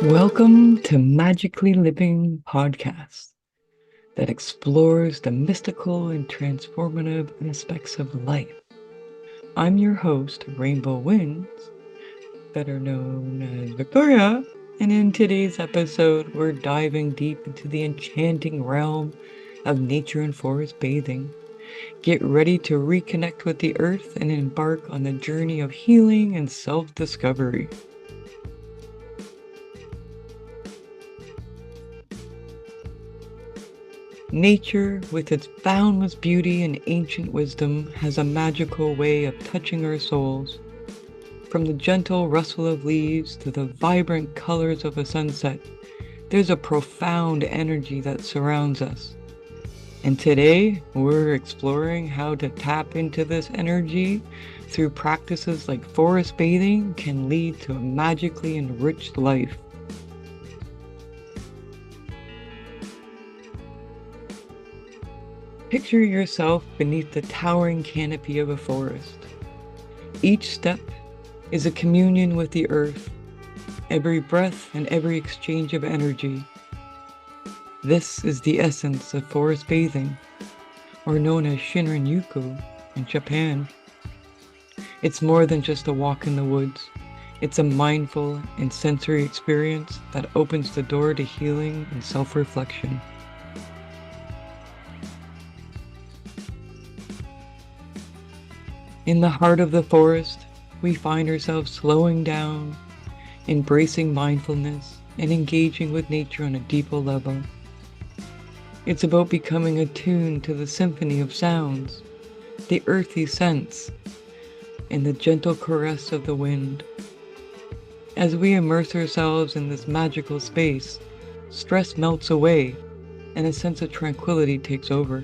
Welcome to Magickally Living podcast that explores the mystical and transformative aspects of life. I'm your host, Rainbow Winds, better known as Victoria, and in today's episode, we're diving deep into the enchanting realm of nature and forest bathing. Get ready to reconnect with the earth and embark on the journey of healing and self-discovery. Nature, with its boundless beauty and ancient wisdom, has a magical way of touching our souls. From the gentle rustle of leaves to the vibrant colors of a sunset, there's a profound energy that surrounds us. And today, we're exploring how to tap into this energy through practices like forest bathing can lead to a magically enriched life. Picture yourself beneath the towering canopy of a forest. Each step is a communion with the earth, every breath and every exchange of energy. This is the essence of forest bathing, or known as Shinrin-yoku in Japan. It's more than just a walk in the woods. It's a mindful and sensory experience that opens the door to healing and self-reflection. In the heart of the forest, we find ourselves slowing down, embracing mindfulness, and engaging with nature on a deeper level. It's about becoming attuned to the symphony of sounds, the earthy scents, and the gentle caress of the wind. As we immerse ourselves in this magical space, stress melts away and a sense of tranquility takes over.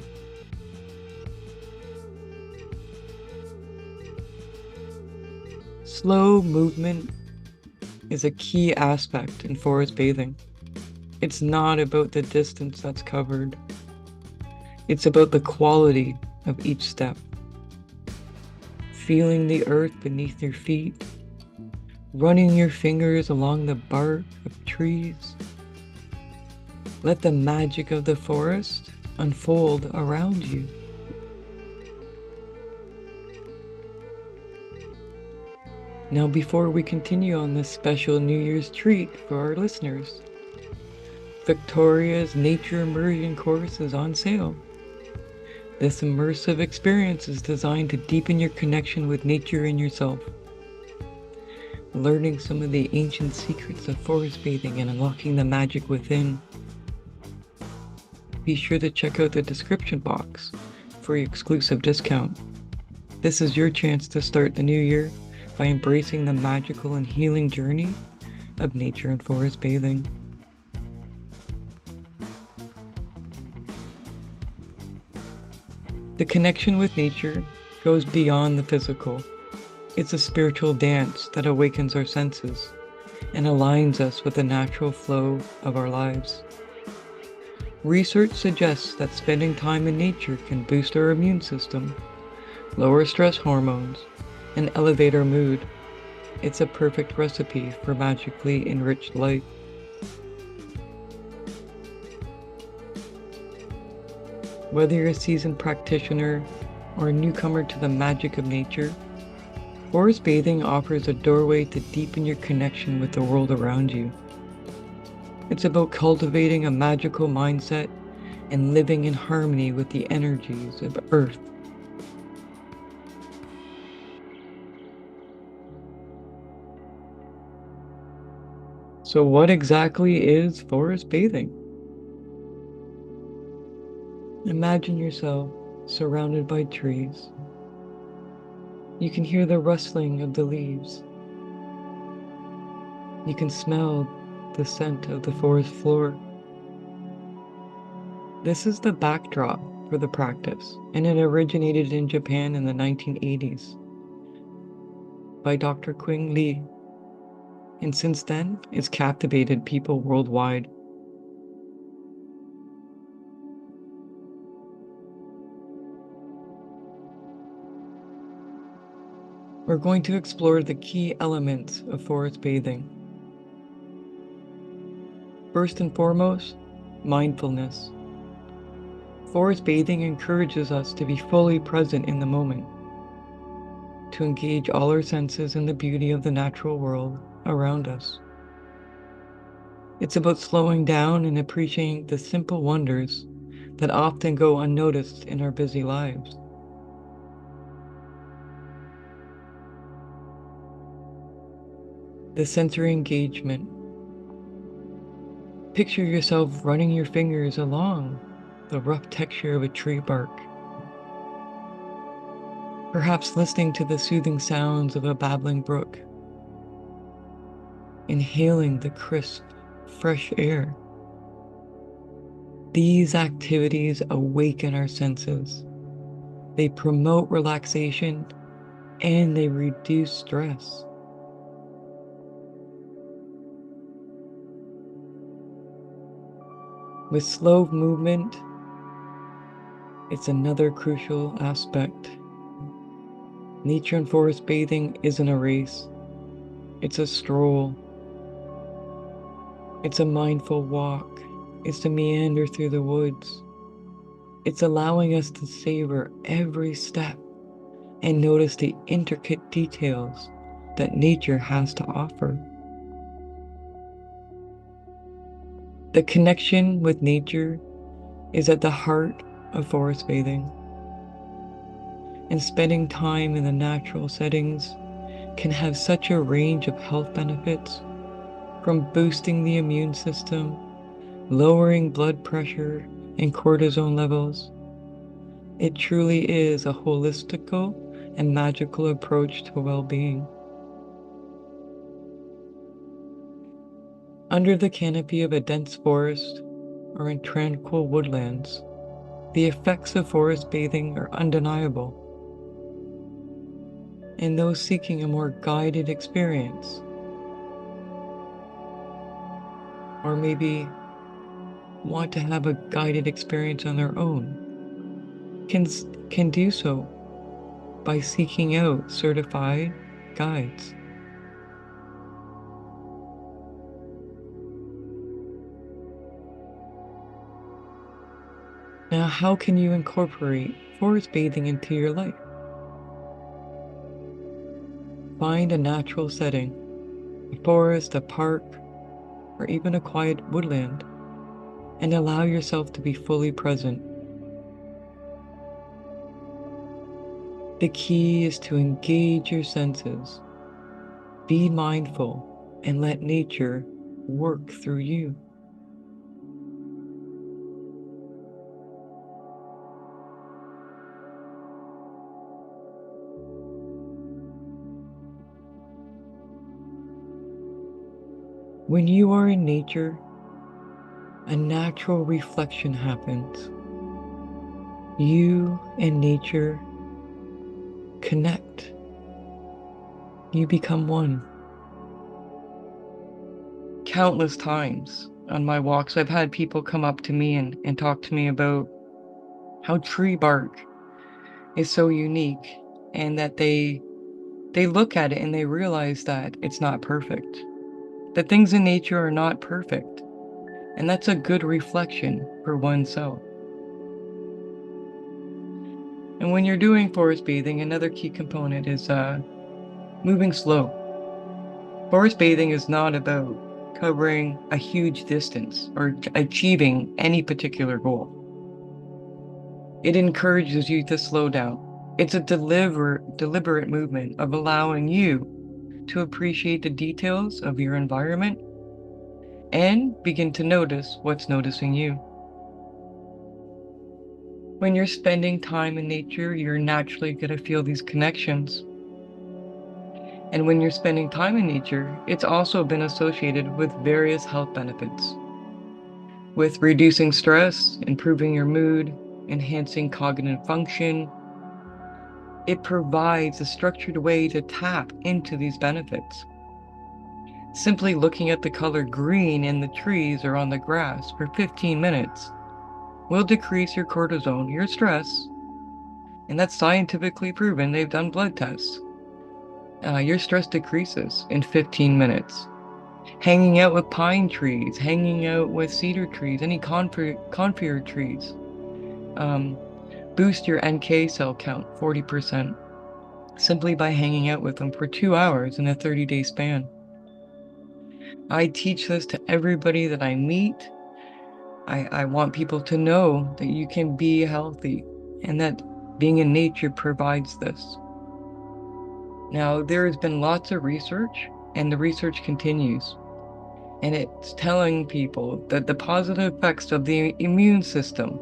Slow movement is a key aspect in forest bathing. It's not about the distance that's covered. It's about the quality of each step. Feeling the earth beneath your feet, running your fingers along the bark of trees. Let the magic of the forest unfold around you. Now, before we continue on this special New Year's treat for our listeners, Victoria's Nature Immersion course is on sale. This immersive experience is designed to deepen your connection with nature and yourself. Learning some of the ancient secrets of forest bathing and unlocking the magic within. Be sure to check out the description box for your exclusive discount. This is your chance to start the new year by embracing the magical and healing journey of nature and forest bathing. The connection with nature goes beyond the physical. It's a spiritual dance that awakens our senses and aligns us with the natural flow of our lives. Research suggests that spending time in nature can boost our immune system, lower stress hormones, and elevate our mood. It's a perfect recipe for magically enriched life. Whether you're a seasoned practitioner or a newcomer to the magic of nature, forest bathing offers a doorway to deepen your connection with the world around you. It's about cultivating a magical mindset and living in harmony with the energies of Earth. So what exactly is forest bathing? Imagine yourself surrounded by trees. You can hear the rustling of the leaves. You can smell the scent of the forest floor. This is the backdrop for the practice, and it originated in Japan in the 1980s by Dr. Qing Li, and since then, it's captivated people worldwide. We're going to explore the key elements of forest bathing. First and foremost, mindfulness. Forest bathing encourages us to be fully present in the moment, to engage all our senses in the beauty of the natural world around us. It's about slowing down and appreciating the simple wonders that often go unnoticed in our busy lives. The sensory engagement. Picture yourself running your fingers along the rough texture of a tree bark, perhaps listening to the soothing sounds of a babbling brook, inhaling the crisp, fresh air. These activities awaken our senses. They promote relaxation and they reduce stress. With slow movement, it's another crucial aspect. Nature and forest bathing isn't a race. It's a stroll. It's a mindful walk. It's a meander through the woods. It's allowing us to savor every step and notice the intricate details that nature has to offer. The connection with nature is at the heart of forest bathing, and spending time in the natural settings can have such a range of health benefits, from boosting the immune system, lowering blood pressure and cortisol levels. It truly is a holistical and magical approach to well-being. Under the canopy of a dense forest or in tranquil woodlands, the effects of forest bathing are undeniable. And those seeking a more guided experience, or maybe want to have a guided experience on their own, can do so by seeking out certified guides. Now, how can you incorporate forest bathing into your life? Find a natural setting, a forest, a park, or even a quiet woodland, and allow yourself to be fully present. The key is to engage your senses, be mindful, and let nature work through you. When you are in nature, a natural reflection happens. You and nature connect. You become one. Countless times on my walks, I've had people come up to me and talk to me about how tree bark is so unique, and that they look at it and they realize that it's not perfect. That things in nature are not perfect. And that's a good reflection for oneself. And when you're doing forest bathing, another key component is moving slow. Forest bathing is not about covering a huge distance or achieving any particular goal. It encourages you to slow down. It's a deliberate movement of allowing you to appreciate the details of your environment and begin to notice what's noticing you. When you're spending time in nature, you're naturally going to feel these connections. And when you're spending time in nature, it's also been associated with various health benefits, with reducing stress, improving your mood, enhancing cognitive function. It provides a structured way to tap into these benefits. Simply looking at the color green in the trees or on the grass for 15 minutes will decrease your cortisol, your stress, and that's scientifically proven. They've done blood tests. Your stress decreases in 15 minutes. hanging out with pine trees, hanging out with cedar trees, any conifer trees. Boost your NK cell count 40% simply by hanging out with them for 2 hours in a 30-day span. I teach this to everybody that I meet. I want people to know that you can be healthy and that being in nature provides this. Now, there has been lots of research, and the research continues. And it's telling people that the positive effects of the immune system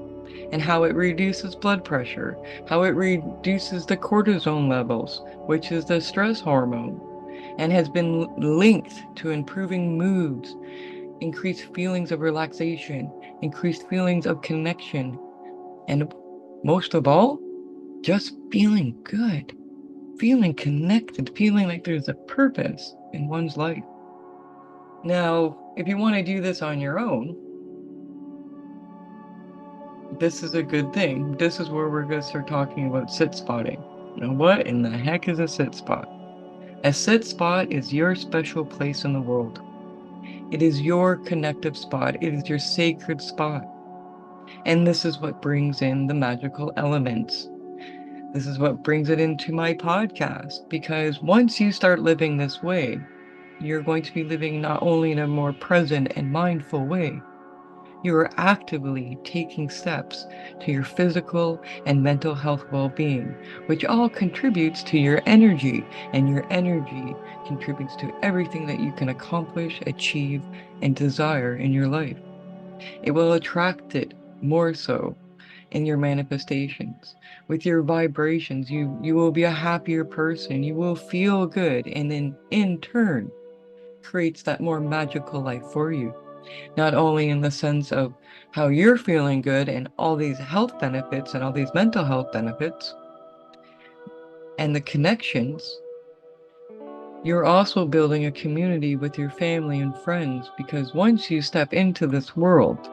and how it reduces blood pressure, how it reduces the cortisone levels, which is the stress hormone, and has been linked to improving moods, increased feelings of relaxation, increased feelings of connection, and most of all, just feeling good, feeling connected, feeling like there's a purpose in one's life. Now, if you want to do this on your own, this is a good thing. This is where we're going to start talking about sit spotting. Now, what in the heck is a sit spot? A sit spot is your special place in the world. It is your connective spot. It is your sacred spot. And this is what brings in the magical elements. This is what brings it into my podcast, because once you start living this way, you're going to be living not only in a more present and mindful way, you are actively taking steps to your physical and mental health well-being, which all contributes to your energy, and your energy contributes to everything that you can accomplish, achieve, and desire in your life. It will attract it more so in your manifestations. With your vibrations, you will be a happier person, you will feel good, and then in turn creates that more magical life for you. Not only in the sense of how you're feeling good and all these health benefits and all these mental health benefits and the connections, you're also building a community with your family and friends, because once you step into this world,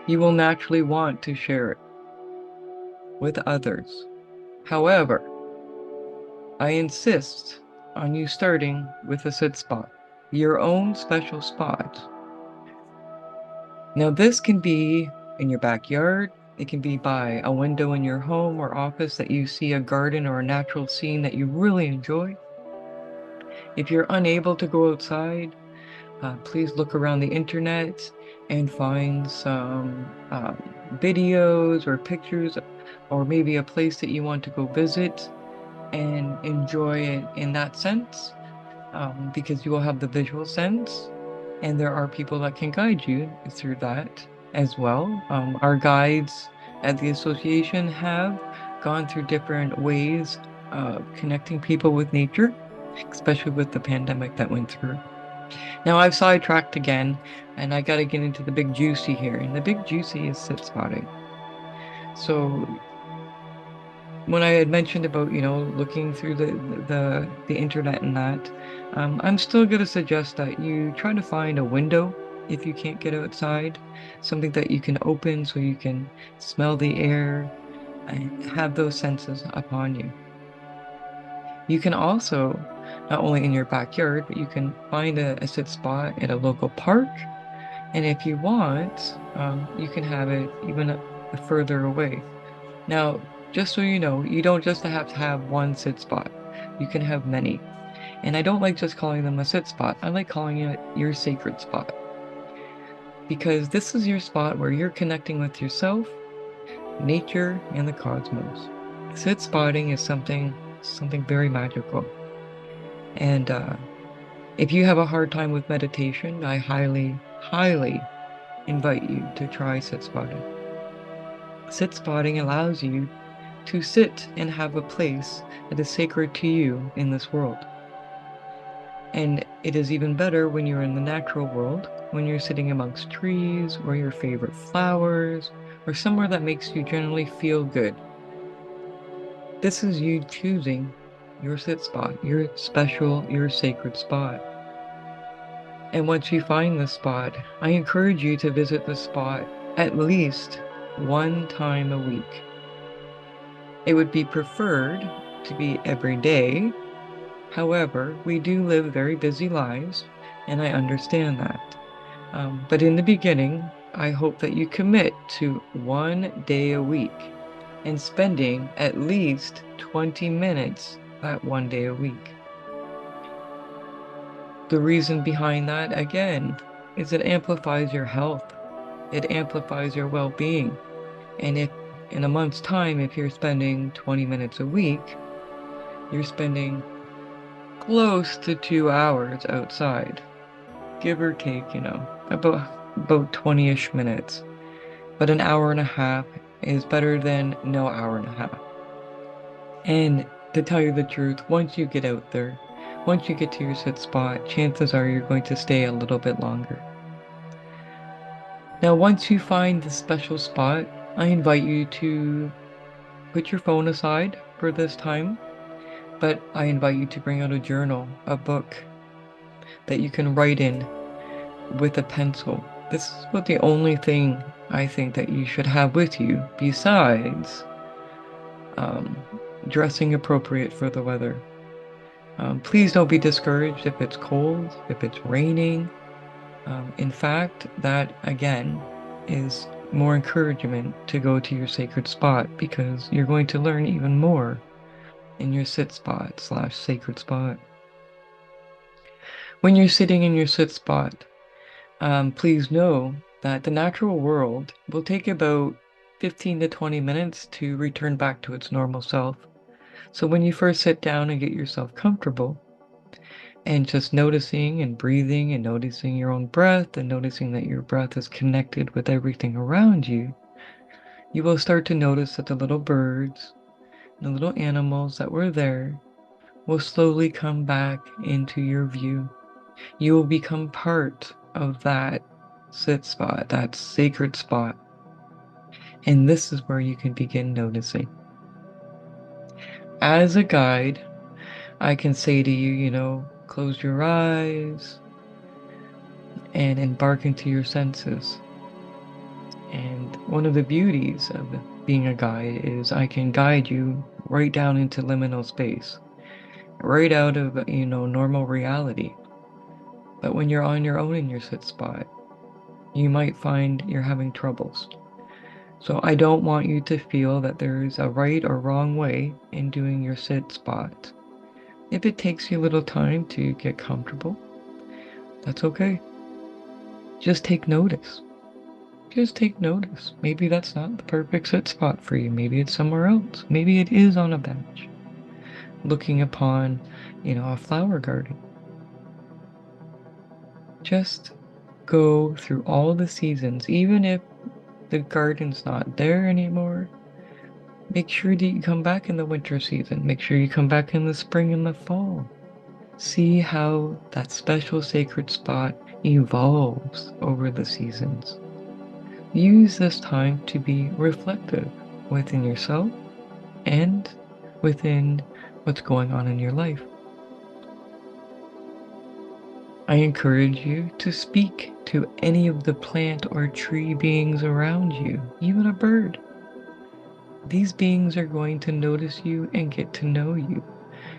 you will naturally want to share it with others. However, I insist on you starting with a sit spot, your own special spot. Now, this can be in your backyard. It can be by a window in your home or office that you see a garden or a natural scene that you really enjoy. If you're unable to go outside, please look around the internet and find some videos or pictures, or maybe a place that you want to go visit and enjoy it in that sense, because you will have the visual sense, and there are people that can guide you through that as well. Our guides at the association have gone through different ways of connecting people with nature, especially with the pandemic that went through. Now, I've sidetracked again, and I got to get into the big juicy here, and the big juicy is sit spotting. So when I had mentioned about, looking through the internet and that, I'm still going to suggest that you try to find a window if you can't get outside, something that you can open so you can smell the air and have those senses upon you. You can also, not only in your backyard, but you can find a sit spot at a local park. And if you want, you can have it even further away. Now, just so you know, you don't just have to have one sit spot. You can have many. And I don't like just calling them a sit spot. I like calling it your sacred spot. Because this is your spot where you're connecting with yourself, nature, and the cosmos. Sit spotting is something very magical. And if you have a hard time with meditation, I highly, highly invite you to try sit spotting. Sit spotting allows you to sit and have a place that is sacred to you in this world. And it is even better when you're in the natural world, when you're sitting amongst trees or your favorite flowers or somewhere that makes you generally feel good. This is you choosing your sit spot, your special, your sacred spot. And once you find this spot, I encourage you to visit the spot at least one time a week. It would be preferred to be every day. However, we do live very busy lives, and I understand that. But in the beginning, I hope that you commit to 1 day a week and spending at least 20 minutes that 1 day a week. The reason behind that, again, is it amplifies your health. It amplifies your well-being. And if in a month's time, if you're spending 20 minutes a week, you're spending close to 2 hours outside, give or take, about 20-ish minutes. But an hour and a half is better than no hour and a half. And to tell you the truth, once you get out there, once you get to your sit spot, chances are you're going to stay a little bit longer. Now, once you find the special spot, I invite you to put your phone aside for this time, but I invite you to bring out a journal, a book that you can write in with a pencil. This is what the only thing I think that you should have with you besides um, dressing appropriate for the weather. Please don't be discouraged if it's cold, if it's raining. In fact, that again is more encouragement to go to your sacred spot because you're going to learn even more in your sit spot / sacred spot. When you're sitting in your sit spot, please know that the natural world will take about 15 to 20 minutes to return back to its normal self. So when you first sit down and get yourself comfortable, and just noticing and breathing and noticing your own breath and noticing that your breath is connected with everything around you, you will start to notice that the little birds, the little animals that were there will slowly come back into your view. You will become part of that sit spot, that sacred spot. And this is where you can begin noticing. As a guide, I can say to you, close your eyes and embark into your senses. And one of the beauties of being a guide is I can guide you right down into liminal space, right out of, normal reality. But when you're on your own in your sit spot, you might find you're having troubles. So I don't want you to feel that there's a right or wrong way in doing your sit spot. If it takes you a little time to get comfortable, that's okay. Just take notice. Just take notice. Maybe that's not the perfect sit spot for you. Maybe it's somewhere else. Maybe it is on a bench, looking upon, a flower garden. Just go through all the seasons, even if the garden's not there anymore. Make sure that you come back in the winter season. Make sure you come back in the spring and the fall. See how that special sacred spot evolves over the seasons. Use this time to be reflective within yourself and within what's going on in your life. I encourage you to speak to any of the plant or tree beings around you, even a bird. These beings are going to notice you and get to know you.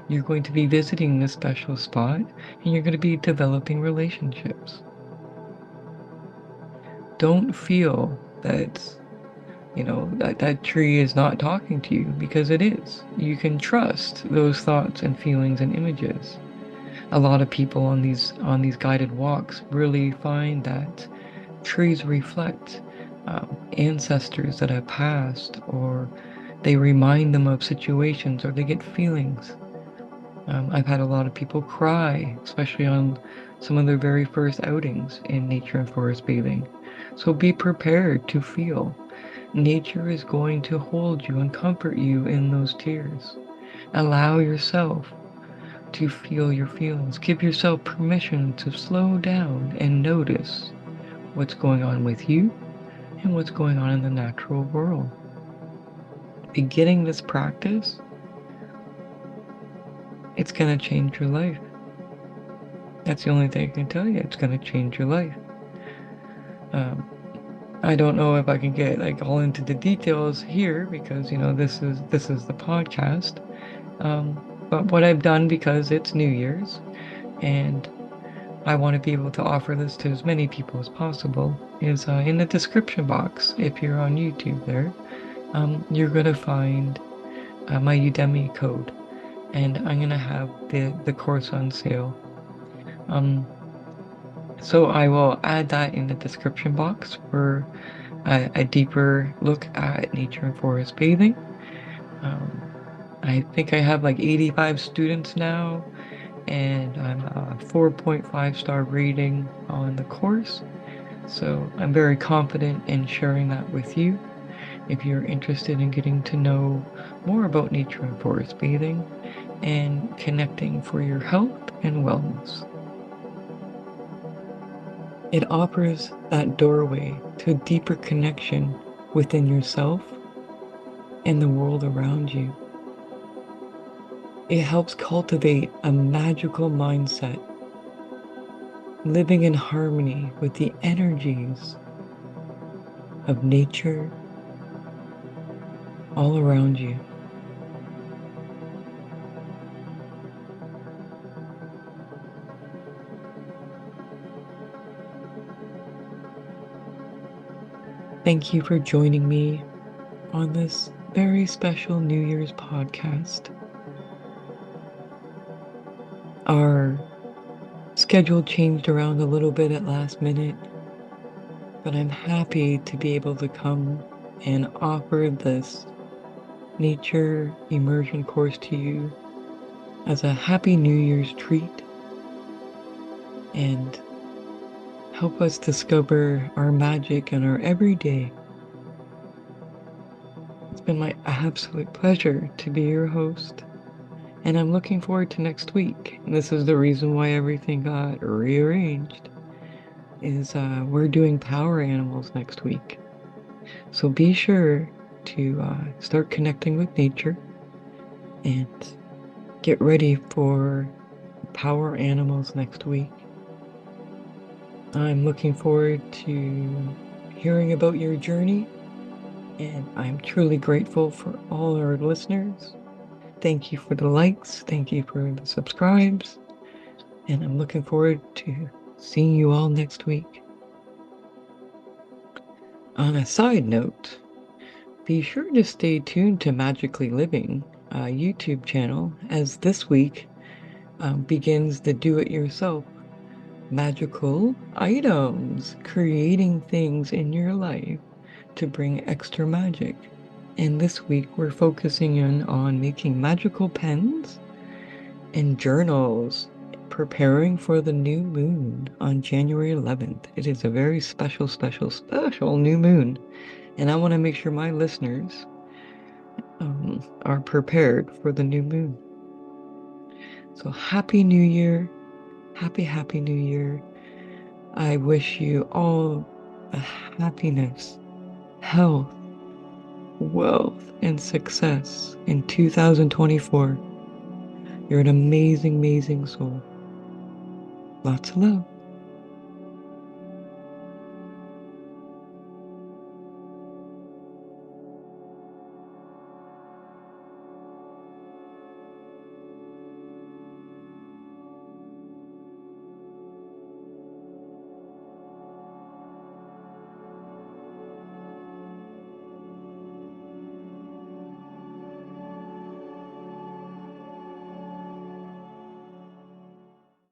You're going to be visiting this special spot and you're going to be developing relationships. Don't feel that that tree is not talking to you, because it is. You can trust those thoughts and feelings and images. A lot of people on these guided walks really find that trees reflect ancestors that have passed, or they remind them of situations, or they get feelings. I've had a lot of people cry, especially on some of their very first outings in nature and forest bathing. So be prepared to feel. Nature is going to hold you and comfort you in those tears. Allow yourself to feel your feelings. Give yourself permission to slow down and notice what's going on with you and what's going on in the natural world. Beginning this practice, it's going to change your life. That's the only thing I can tell you. It's going to change your life. I don't know if I can get all into the details here because this is the podcast. But what I've done, because it's New Year's and I want to be able to offer this to as many people as possible is in the description box. If you're on YouTube there, you're going to find my Udemy code, and I'm going to have the course on sale. So I will add that in the description box for a deeper look at nature and forest bathing. I think I have like 85 students now, and I'm a 4.5-star rating on the course. So I'm very confident in sharing that with you if you're interested in getting to know more about nature and forest bathing and connecting for your health and wellness. It offers that doorway to a deeper connection within yourself and the world around you. It helps cultivate a magical mindset, living in harmony with the energies of nature all around you. Thank you for joining me on this very special New Year's podcast. Our schedule changed around a little bit at last minute, but I'm happy to be able to come and offer this nature immersion course to you as a happy New Year's treat and help us discover our magic in our everyday. It's been my absolute pleasure to be your host, and I'm looking forward to next week. And this is the reason why everything got rearranged, is we're doing power animals next week. So be sure to start connecting with nature and get ready for power animals next week. I'm looking forward to hearing about your journey, and I'm truly grateful for all our listeners. Thank you for the likes, thank you for the subscribes, and I'm looking forward to seeing you all next week. On a side note, be sure to stay tuned to Magickally Living YouTube channel, as this week begins the do-it-yourself magical items, creating things in your life to bring extra magic. And this week we're focusing in on making magical pens and journals, preparing for the new moon on January 11th. It is a very special, special, special new moon, and I want to make sure my listeners are prepared for the new moon. So happy New Year. Happy New Year. I wish you all a happiness, health, wealth, and success in 2024. You're an amazing, amazing soul. Lots of love.